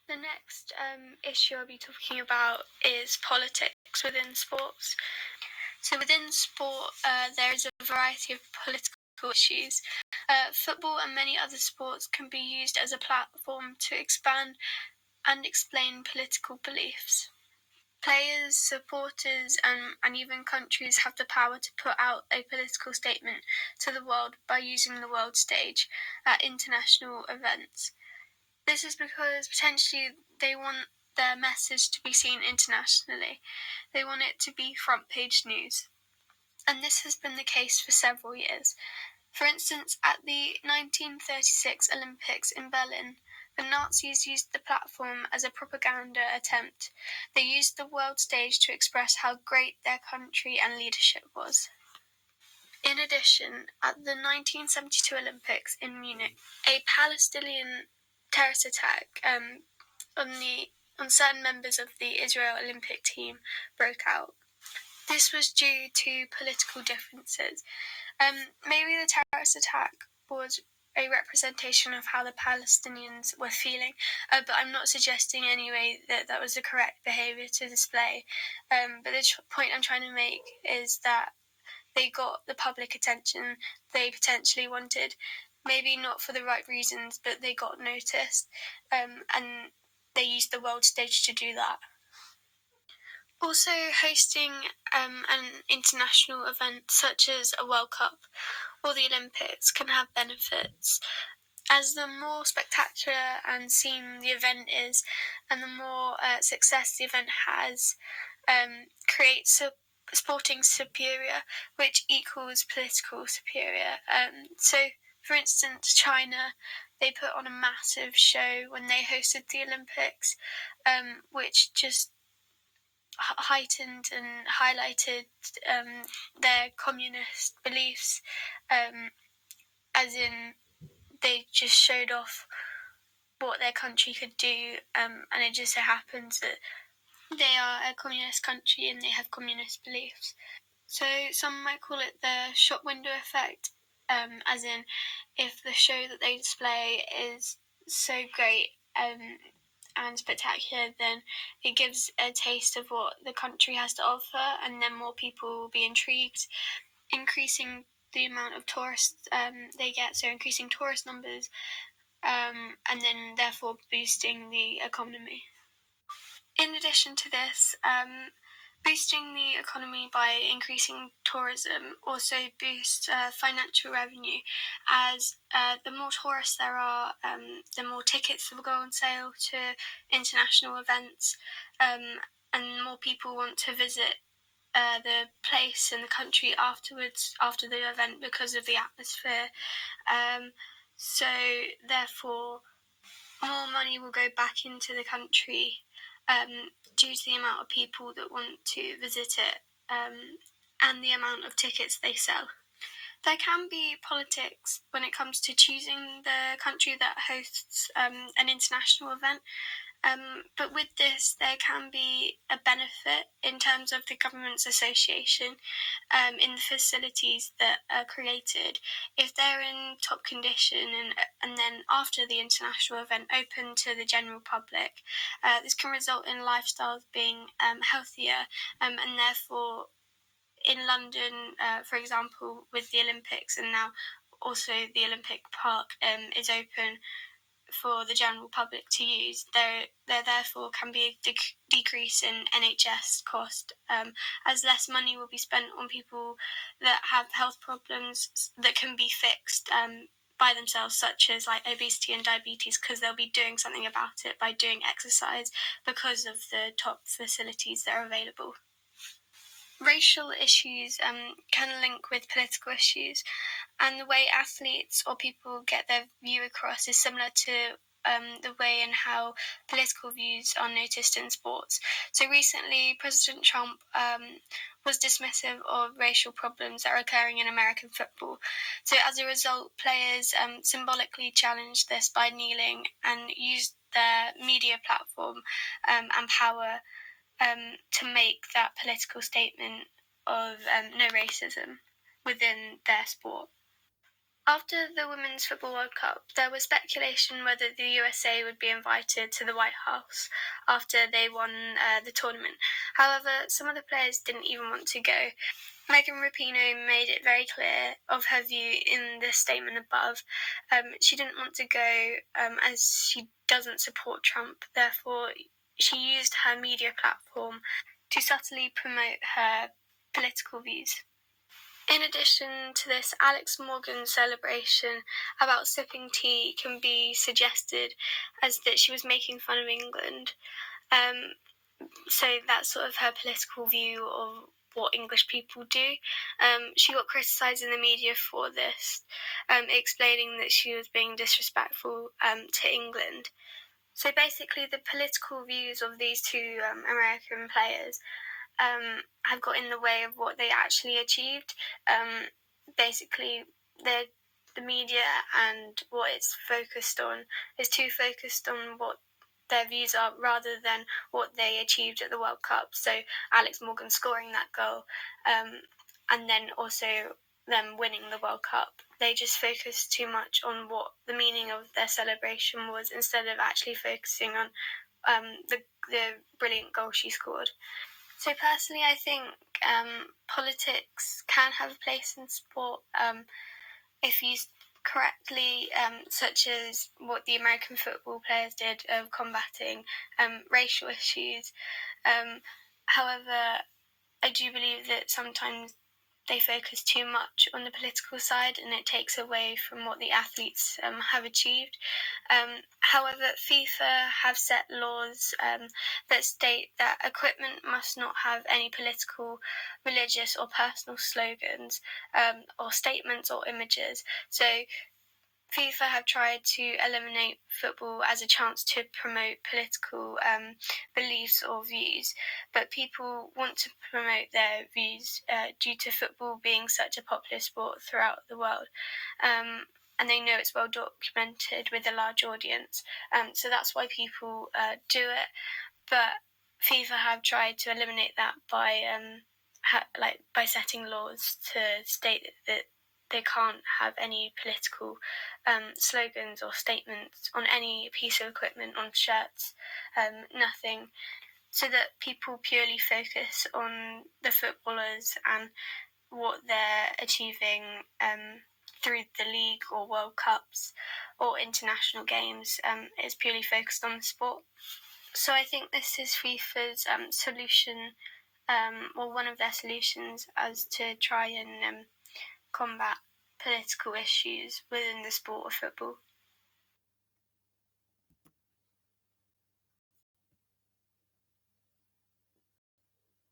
The next issue I'll be talking about is politics within sports. So within sport, there is a variety of political issues. Football and many other sports can be used as a platform to expand and explain political beliefs. Players, supporters, and even countries have the power to put out a political statement to the world by using the world stage at international events. This is because potentially they want their message to be seen internationally. They want it to be front page news. And this has been the case for several years. For instance, at the 1936 Olympics in Berlin, the Nazis used the platform as a propaganda attempt. They used the world stage to express how great their country and leadership was. In addition, at the 1972 Olympics in Munich, a Palestinian terrorist attack on certain members of the Israel Olympic team broke out. This was due to political differences. Maybe the terrorist attack was a representation of how the Palestinians were feeling, but I'm not suggesting anyway that was the correct behaviour to display. But the point I'm trying to make is that they got the public attention they potentially wanted. Maybe not for the right reasons, but they got noticed, and they used the world stage to do that. Also, hosting an international event such as a World Cup or the Olympics can have benefits. As the more spectacular and seen the event is, and the more success the event has, creates a sporting superior, which equals political superior. So, for instance, China, they put on a massive show when they hosted the Olympics, which just heightened and highlighted their communist beliefs, as in they just showed off what their country could do, and it just so happens that they are a communist country and they have communist beliefs. So some might call it the shop window effect, as in if the show that they display is so great and spectacular, then it gives a taste of what the country has to offer, and then more people will be intrigued, increasing the amount of tourists they get, so increasing tourist numbers, and then therefore boosting the economy. In addition to this, boosting the economy by increasing tourism also boosts financial revenue, as the more tourists there are, the more tickets will go on sale to international events, and more people want to visit the place and the country afterwards, after the event, because of the atmosphere. So therefore, more money will go back into the country due to the amount of people that want to visit it, and the amount of tickets they sell. There can be politics when it comes to choosing the country that hosts an international event, but with this there can be a benefit in terms of the government's association in the facilities that are created. If they're in top condition and then after the international event open to the general public, this can result in lifestyles being healthier, and therefore in London, for example, with the Olympics, and now also the Olympic Park is open for the general public to use, there therefore can be a decrease in NHS cost, as less money will be spent on people that have health problems that can be fixed by themselves, such as like obesity and diabetes, because they'll be doing something about it by doing exercise because of the top facilities that are available. Racial issues can link with political issues, and the way athletes or people get their view across is similar to the way and how political views are noticed in sports. So recently, President Trump was dismissive of racial problems that are occurring in American football. So as a result, players symbolically challenged this by kneeling and used their media platform and power to make that political statement of no racism within their sport. After the Women's Football World Cup, there was speculation whether the USA would be invited to the White House after they won the tournament. However, some of the players didn't even want to go. Megan Rapinoe made it very clear of her view in the statement above. She didn't want to go as she doesn't support Trump. Therefore, she used her media platform to subtly promote her political views. In addition to this, Alex Morgan's celebration about sipping tea can be suggested as that she was making fun of England. So that's sort of her political view of what English people do. She got criticised in the media for this, explaining that she was being disrespectful to England. So basically, the political views of these two American players have got in the way of what they actually achieved. Basically, the media and what it's focused on is too focused on what their views are rather than what they achieved at the World Cup. So Alex Morgan scoring that goal, and then also them winning the World Cup. They just focused too much on what the meaning of their celebration was instead of actually focusing on the brilliant goal she scored. So personally, I think politics can have a place in sport if used correctly, such as what the American football players did of combating racial issues. However, I do believe that sometimes they focus too much on the political side and it takes away from what the athletes have achieved. However, FIFA have set laws that state that equipment must not have any political, religious, or personal slogans or statements or images. So FIFA have tried to eliminate football as a chance to promote political beliefs or views, but people want to promote their views due to football being such a popular sport throughout the world. And they know it's well documented with a large audience. So that's why people do it. But FIFA have tried to eliminate that by by setting laws to state that they can't have any political slogans or statements on any piece of equipment, on shirts, nothing, so that people purely focus on the footballers and what they're achieving through the league or World Cups or international games. Is purely focused on the sport. So I think this is FIFA's solution, or one of their solutions, as to try and combat political issues within the sport of football.